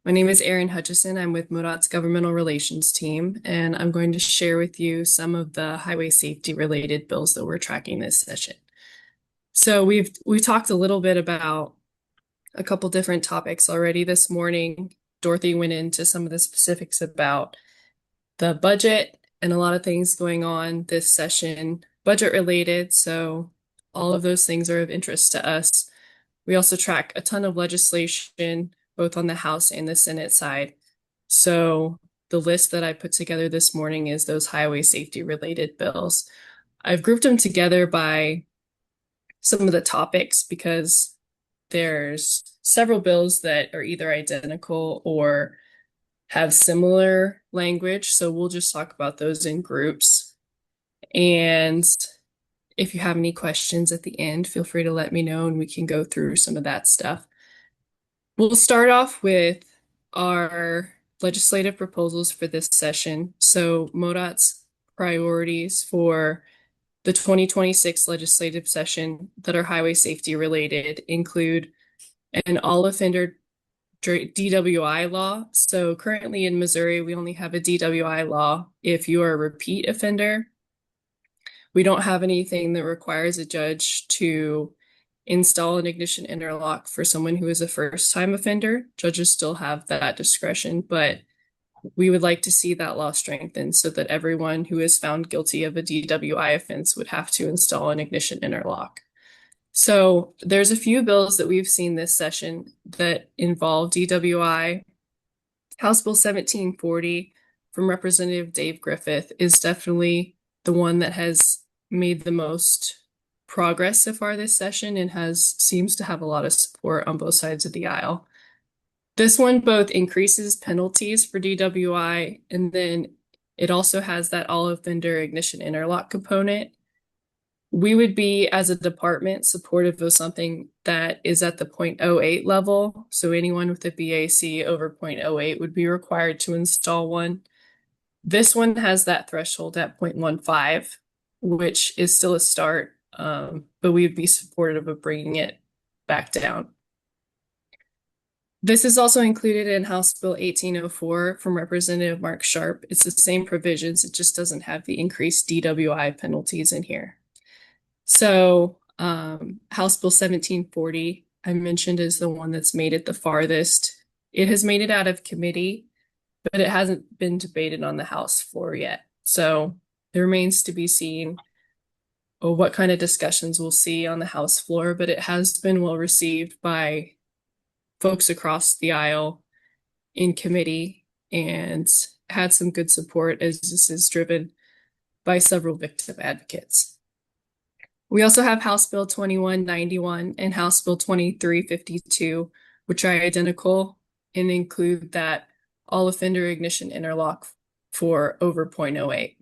My name is Erin Hutcheson. I'm with MoDOT's Governmental Relations team, and I'm going to share with you some of the highway safety related bills that we're tracking this session. So we've talked a little bit about a couple different topics already this morning. Dorothy went into some of the specifics about the budget and a lot of things going on this session, budget related. So all of those things are of interest to us. We also track a ton of legislation, both on the House and the Senate side. So the list that I put together this morning is those highway safety related bills. I've grouped them together by some of the topics because there's several bills that are either identical or have similar language. So we'll just talk about those in groups. And if you have any questions at the end, feel free to let me know and we can go through some of that stuff. We'll start off with our legislative proposals for this session. So MoDOT's priorities for the 2026 legislative session that are highway safety related include an all offender DWI law. So currently in Missouri, we only have a DWI law if you are a repeat offender. We don't have anything that requires a judge to install an ignition interlock for someone who is a first-time offender. Judges still have that discretion, but we would like to see that law strengthened so that everyone who is found guilty of a DWI offense would have to install an ignition interlock. So there's a few bills that we've seen this session that involve DWI. House Bill 1740 from Representative Dave Griffith is definitely the one that has made the most progress so far this session and seems to have a lot of support on both sides of the aisle. This one both increases penalties for DWI, and then it also has that all offender ignition interlock component. We would be, as a department, supportive of something that is at the 0.08 level. So anyone with a BAC over 0.08 would be required to install one. This one has that threshold at 0.15, which is still a start, but we'd be supportive of bringing it back down. This is also included in House Bill 1804 from Representative Mark Sharp. It's the same provisions, it just doesn't have the increased DWI penalties in here. So House Bill 1740, I mentioned, is the one that's made it the farthest. It has made it out of committee, but it hasn't been debated on the House floor yet. So it remains to be seen what kind of discussions we'll see on the House floor, but it has been well received by folks across the aisle in committee and had some good support as this is driven by several victim advocates. We also have House Bill 2191 and House Bill 2352, which are identical and include that all offender ignition interlock for over 0.08.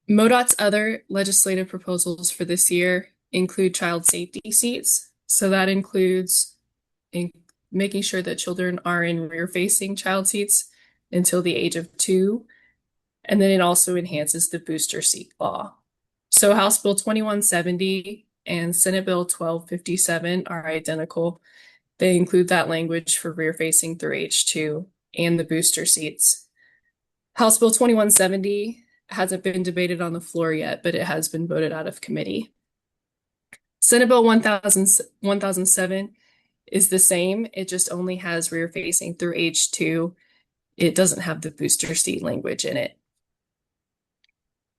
MoDOT's other legislative proposals for this year include child safety seats. So that includes making sure that children are in rear-facing child seats until the age of 2. And then it also enhances the booster seat law. So House Bill 2170 and Senate Bill 1257 are identical. They include that language for rear-facing through H2 and the booster seats. House Bill 2170 hasn't been debated on the floor yet, but it has been voted out of committee. Senate Bill 1007 is the same. It just only has rear-facing through H2. It doesn't have the booster seat language in it.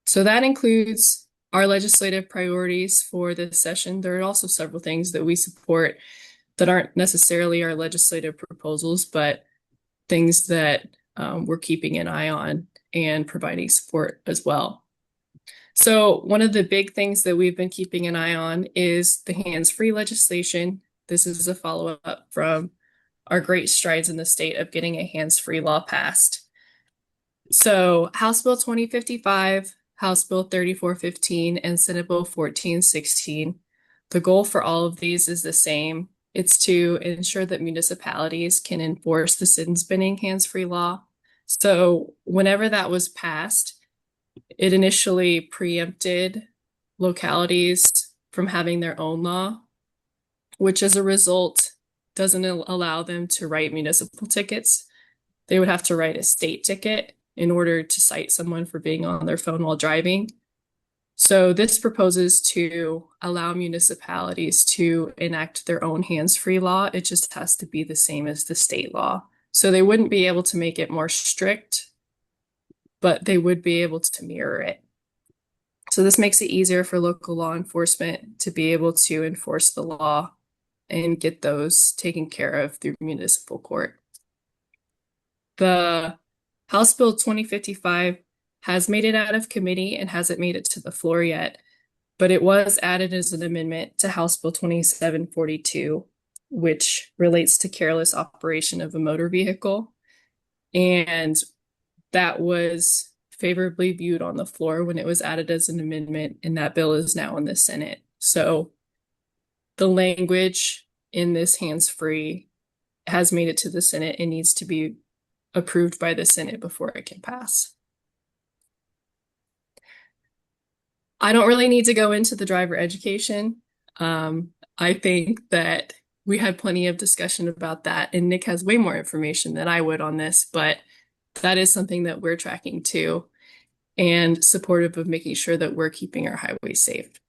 So that includes our legislative priorities for this session. There are also several things that we support that aren't necessarily our legislative proposals, but things that we're keeping an eye on and providing support as well. So one of the big things that we've been keeping an eye on is the hands-free legislation. This is a follow-up from our great strides in the state of getting a hands-free law passed. So House Bill 2055, House Bill 3415, and Senate Bill 1416. The goal for all of these is the same. It's to ensure that municipalities can enforce the citizens binning hands-free law. So whenever that was passed, it initially preempted localities from having their own law, which as a result doesn't allow them to write municipal tickets. They would have to write a state ticket in order to cite someone for being on their phone while driving. So this proposes to allow municipalities to enact their own hands-free law. It just has to be the same as the state law. So they wouldn't be able to make it more strict, but they would be able to mirror it. So this makes it easier for local law enforcement to be able to enforce the law and get those taken care of through municipal court. The House Bill 2055 has made it out of committee and hasn't made it to the floor yet, but it was added as an amendment to House Bill 2742, which relates to careless operation of a motor vehicle. And that was favorably viewed on the floor when it was added as an amendment, and that bill is now in the Senate. So the language in this hands-free has made it to the Senate and needs to be approved by the Senate before it can pass. I don't really need to go into the driver education. I think that we had plenty of discussion about that, and Nick has way more information than I would on this, but that is something that we're tracking too, and supportive of making sure that we're keeping our highways safe.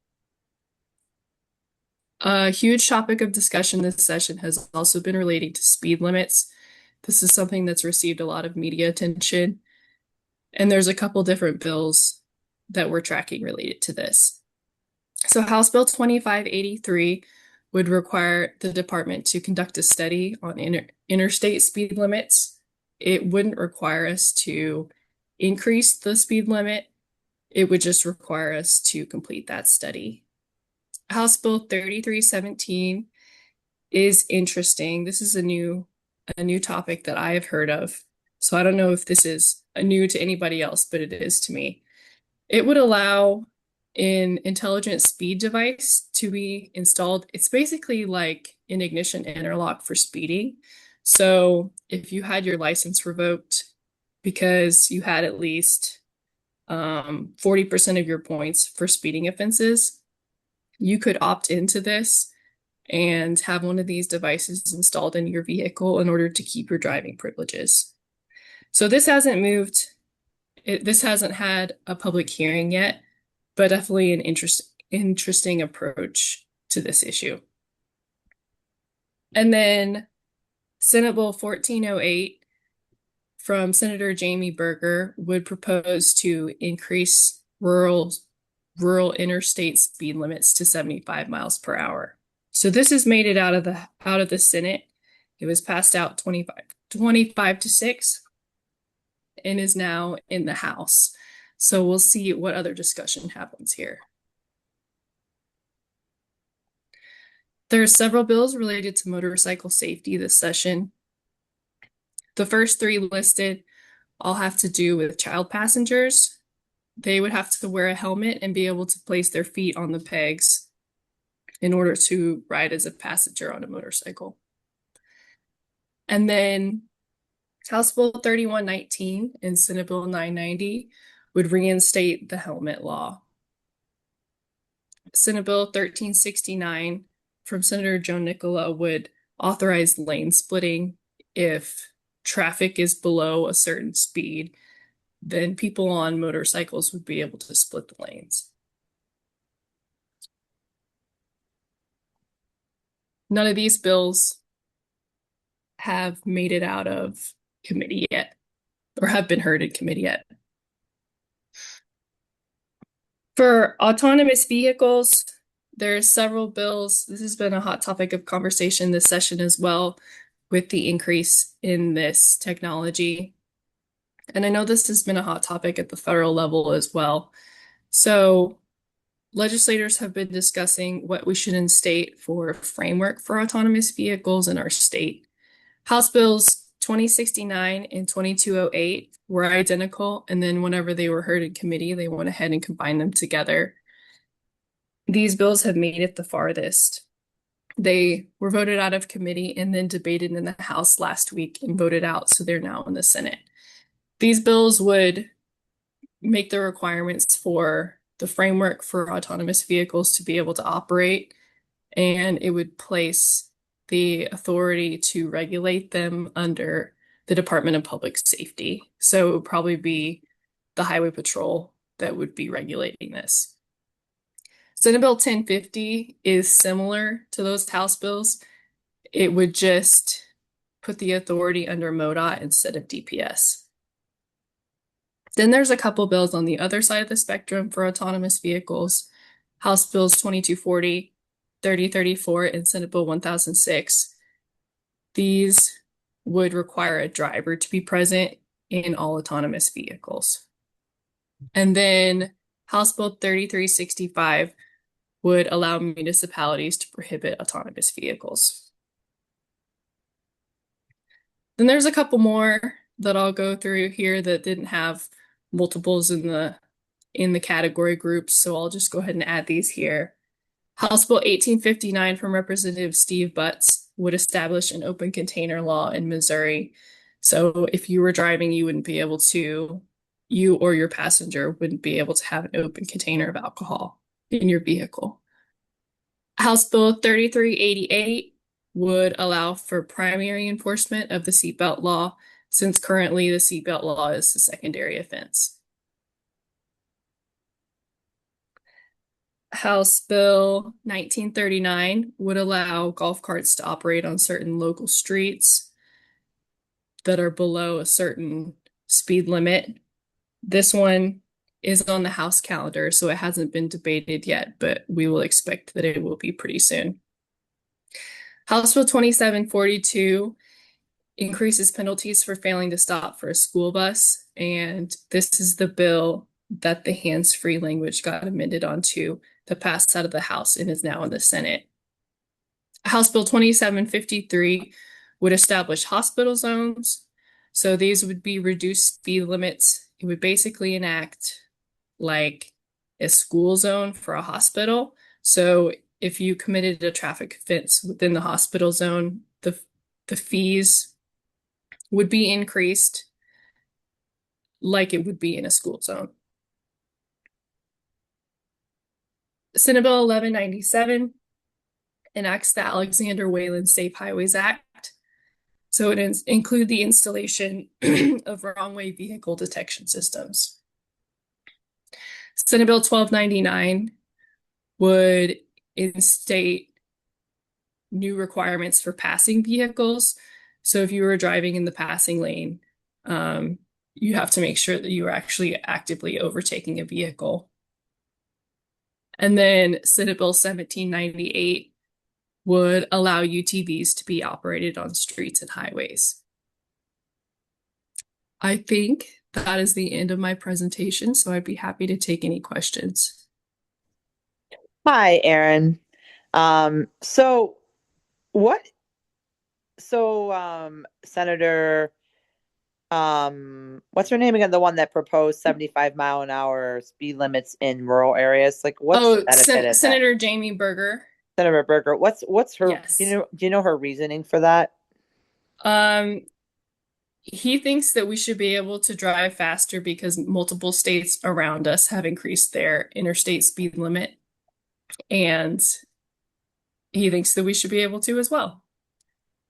A huge topic of discussion this session has also been relating to speed limits. This is something that's received a lot of media attention, and there's a couple different bills that we're tracking related to this. So House Bill 2583 would require the department to conduct a study on interstate speed limits. It wouldn't require us to increase the speed limit. It would just require us to complete that study. House Bill 3317 is interesting. This is a new topic that I have heard of. So I don't know if this is new to anybody else, but it is to me. It would allow an intelligent speed device to be installed. It's basically like an ignition interlock for speeding. So if you had your license revoked because you had at least 40% of your points for speeding offenses, you could opt into this and have one of these devices installed in your vehicle in order to keep your driving privileges. So this hasn't moved. This hasn't had a public hearing yet, but definitely an interesting approach to this issue. And then Senate Bill 1408 from Senator Jamie Berger would propose to increase rural interstate speed limits to 75 miles per hour. So this has made it out of the Senate. It was passed out 25-6 and is now in the House. So we'll see what other discussion happens here. There are several bills related to motorcycle safety this session. The first three listed all have to do with child passengers. They would have to wear a helmet and be able to place their feet on the pegs in order to ride as a passenger on a motorcycle. And then House Bill 3119 and Senate Bill 990 would reinstate the helmet law. Senate Bill 1369 from Senator Joe Nicola would authorize lane splitting. If traffic is below a certain speed, then people on motorcycles would be able to split the lanes. None of these bills have made it out of committee yet, or have been heard in committee yet. For autonomous vehicles, there's several bills. This has been a hot topic of conversation this session as well, with the increase in this technology. And I know this has been a hot topic at the federal level as well. So legislators have been discussing what we should instate for a framework for autonomous vehicles in our state. House Bills 2069 and 2208 were identical, and then whenever they were heard in committee, they went ahead and combined them together. These bills have made it the farthest. They were voted out of committee and then debated in the House last week and voted out, so they're now in the Senate. These bills would make the requirements for the framework for autonomous vehicles to be able to operate, and it would place the authority to regulate them under the Department of Public Safety. So it would probably be the Highway Patrol that would be regulating this. Senate Bill 1050 is similar to those House bills. It would just put the authority under MoDOT instead of DPS. Then there's a couple bills on the other side of the spectrum for autonomous vehicles. House Bills 2240, 3034, and Senate Bill 1006. These would require a driver to be present in all autonomous vehicles. And then House Bill 3365 would allow municipalities to prohibit autonomous vehicles. Then there's a couple more that I'll go through here that didn't have multiples in the category groups, so I'll just go ahead and add these here. House Bill 1859 from Representative Steve Butts would establish an open container law in Missouri. So if you were driving, you or your passenger wouldn't be able to have an open container of alcohol in your vehicle. House Bill 3388 would allow for primary enforcement of the seatbelt law, since currently the seatbelt law is a secondary offense. House Bill 1939 would allow golf carts to operate on certain local streets that are below a certain speed limit. This one is on the House calendar, so it hasn't been debated yet, but we will expect that it will be pretty soon. House Bill 2742 increases penalties for failing to stop for a school bus, and this is the bill that the hands-free language got amended onto that passed out of the House and is now in the Senate. House Bill 2753 would establish hospital zones. So these would be reduced speed limits. It would basically enact like a school zone for a hospital. So if you committed a traffic offense within the hospital zone, the fees would be increased like it would be in a school zone. Senate Bill 1197 enacts the Alexander Wayland Safe Highways Act. So it include the installation of wrong-way vehicle detection systems. Senate Bill 1299 would instate new requirements for passing vehicles. So if you were driving in the passing lane, you have to make sure that you are actually actively overtaking a vehicle. And then Senate Bill 1798 would allow UTVs to be operated on streets and highways. I think that is the end of my presentation, so I'd be happy to take any questions. Hi, Erin. So Senator, what's her name again? The one that proposed 75-mile-an-hour speed limits in rural areas. Like, what's the benefit of Senator that? Jamie Berger. Senator Berger. What's her? Yes. Do you know her reasoning for that? He thinks that we should be able to drive faster because multiple states around us have increased their interstate speed limit, and he thinks that we should be able to as well.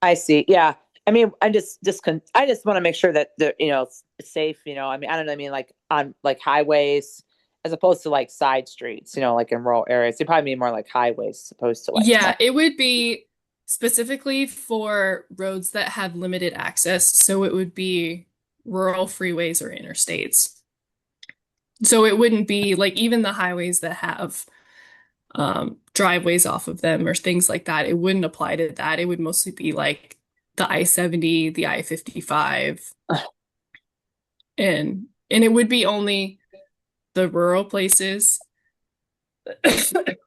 I see. Yeah. I mean, I just want to make sure that it's safe. I mean, I don't know. I mean, like on like highways as opposed to like side streets. Like in rural areas, they probably mean more like highways as opposed to like. Yeah, it would be specifically for roads that have limited access. So it would be rural freeways or interstates. So it wouldn't be like even the highways that have driveways off of them or things like that. It wouldn't apply to that. It would mostly be like the I-70, the I-55. And it would be only the rural places.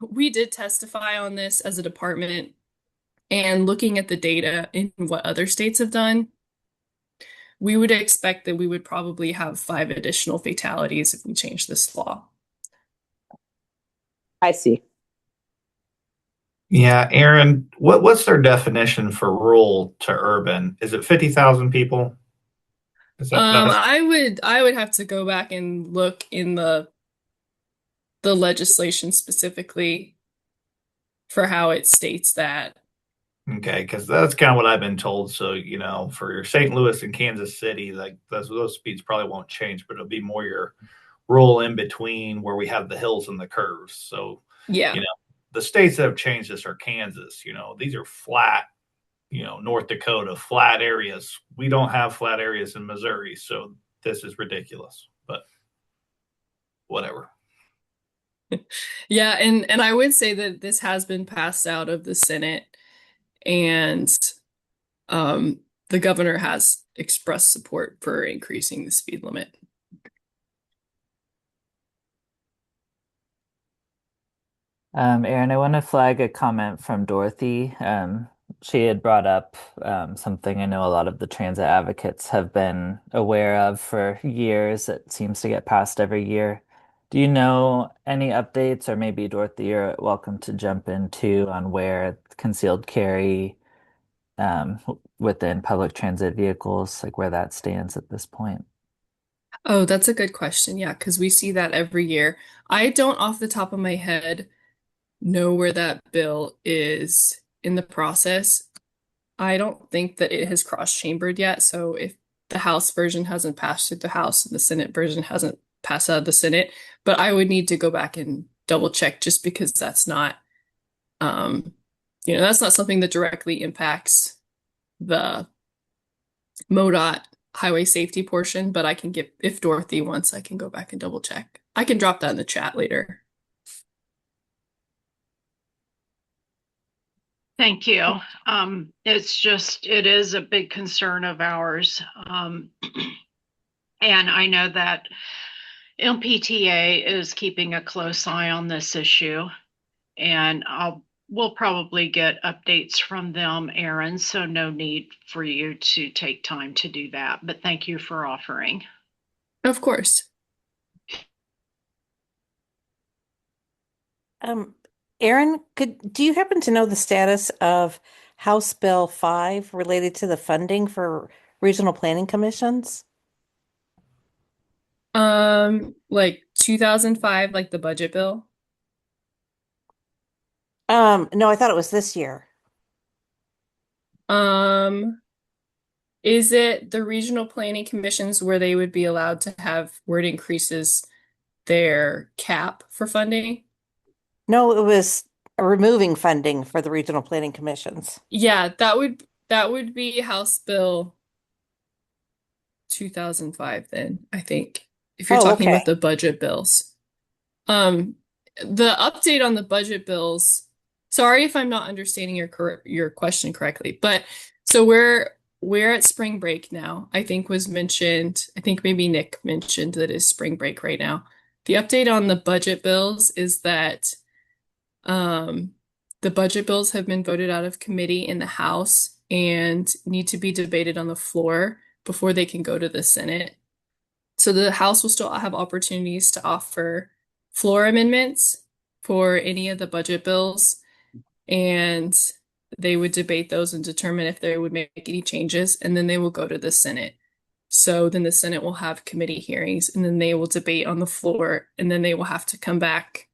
We did testify on this as a department, and looking at the data in what other states have done, we would expect that we would probably have 5 additional fatalities if we change this law. I see. Yeah, Erin, what's their definition for rural to urban? Is it 50,000 people? I would have to go back and look in the legislation specifically for how it states that. Okay, because that's kind of what I've been told. So, for your St. Louis and Kansas City, like those speeds probably won't change, but it'll be more your rural in between where we have the hills and the curves. So, Yeah. you know, the states that have changed this are Kansas. These are flat, North Dakota, flat areas. We don't have flat areas in Missouri, so this is ridiculous. But whatever. Yeah, and I would say that this has been passed out of the Senate, and um the governor has expressed support for increasing the speed limit. Erin, I want to flag a comment from Dorothy. She had brought up something I know a lot of the transit advocates have been aware of for years. It seems to get passed every year. Do you know any updates, or maybe Dorothy, you're welcome to jump in too on where concealed carry within public transit vehicles, like where that stands at this point? Oh, that's a good question. Yeah, because we see that every year. I don't off the top of my head know where that bill is in the process. I don't think that it has cross-chambered yet. So if the House version hasn't passed through the House and the Senate version hasn't passed out of the Senate, but I would need to go back and double check just because um, that's not something that directly impacts the MoDOT highway safety portion, but I can get, if Dorothy wants, I can go back and double check. I can drop that in the chat later. Thank you. It is a big concern of ours. And I know that MPTA is keeping a close eye on this issue, and we'll probably get updates from them, Erin, so no need for you to take time to do that. But thank you for offering. Of course. Um, Erin, do you happen to know the status of House Bill 5 related to the funding for regional planning commissions? Like 2005, like the budget bill. No, I thought it was this year. Um, is it the regional planning commissions where they would be allowed to have where it increases their cap for funding? No, it was removing funding for the regional planning commissions. Yeah, that would be House Bill 2005 then, I think. If you're Oh, talking okay. about the budget bills. Um, the update on the budget bills, sorry if I'm not understanding your question correctly, but so we're at spring break now. I think was mentioned, I think maybe Nick mentioned that it's spring break right now. The update on the budget bills is that um the budget bills have been voted out of committee in the House and need to be debated on the floor before they can go to the Senate. So the House will still have opportunities to offer floor amendments for any of the budget bills, and they would debate those and determine if they would make any changes, and then they will go to the Senate. So then the Senate will have committee hearings, and then they will debate on the floor, and then they will have to come back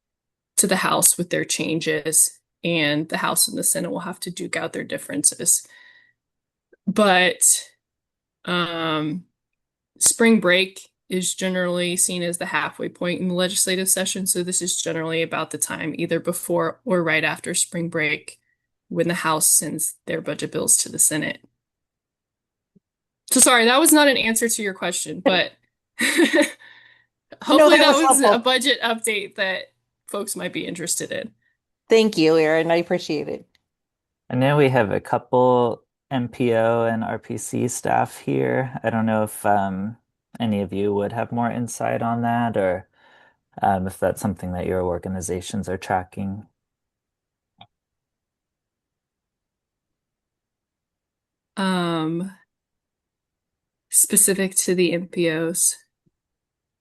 to the House with their changes, and the House and the Senate will have to duke out their differences. But um, spring break is generally seen as the halfway point in the legislative session. So this is generally about the time either before or right after spring break when the House sends their budget bills to the Senate. So sorry, that was not an answer to your question, but No, hopefully that that was was a helpful. budget update that folks might be interested in. Thank you, Erin. I appreciate it. I know we have a couple MPO and RPC staff here. I don't know if any of you would have more insight on that, or if that's something that your organizations are tracking. Um, Specific to the MPOs.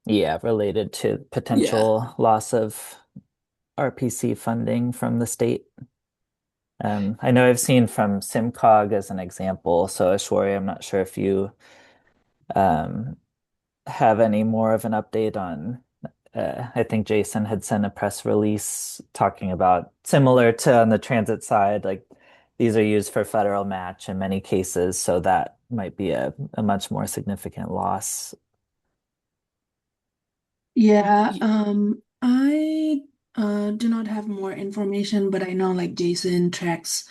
Yeah, related to Yeah. potential loss of RPC funding from the state. I know I've seen from SimCog as an example. So Ashwari, I'm not sure if you um, have any more of an update on. I think Jason had sent a press release talking about similar to on the transit side, like these are used for federal match in many cases, so that might be a much more significant loss. Yeah, I do not have more information, but I know like Jason tracks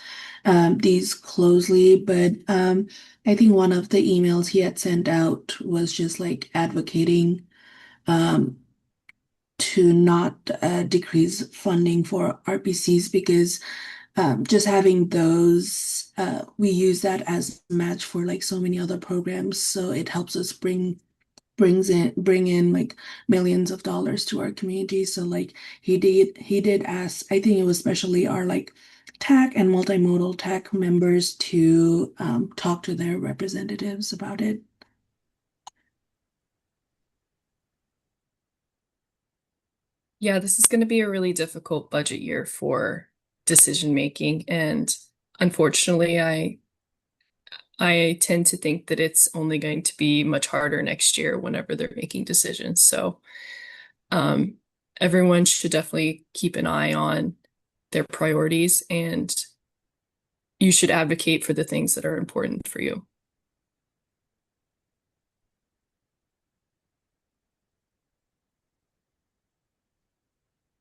these closely. But I think one of the emails he had sent out was just like advocating um, to not decrease funding for RPCs because just having those, we use that as match for like so many other programs, so it helps us bring in like millions of dollars to our community. So like he did ask, I think it was especially our like TAC and multimodal TAC members to talk to their representatives about it. Yeah, this is going to be a really difficult budget year for decision making, and unfortunately, I tend to think that it's only going to be much harder next year whenever they're making decisions. So, um, everyone should definitely keep an eye on their priorities, and you should advocate for the things that are important for you.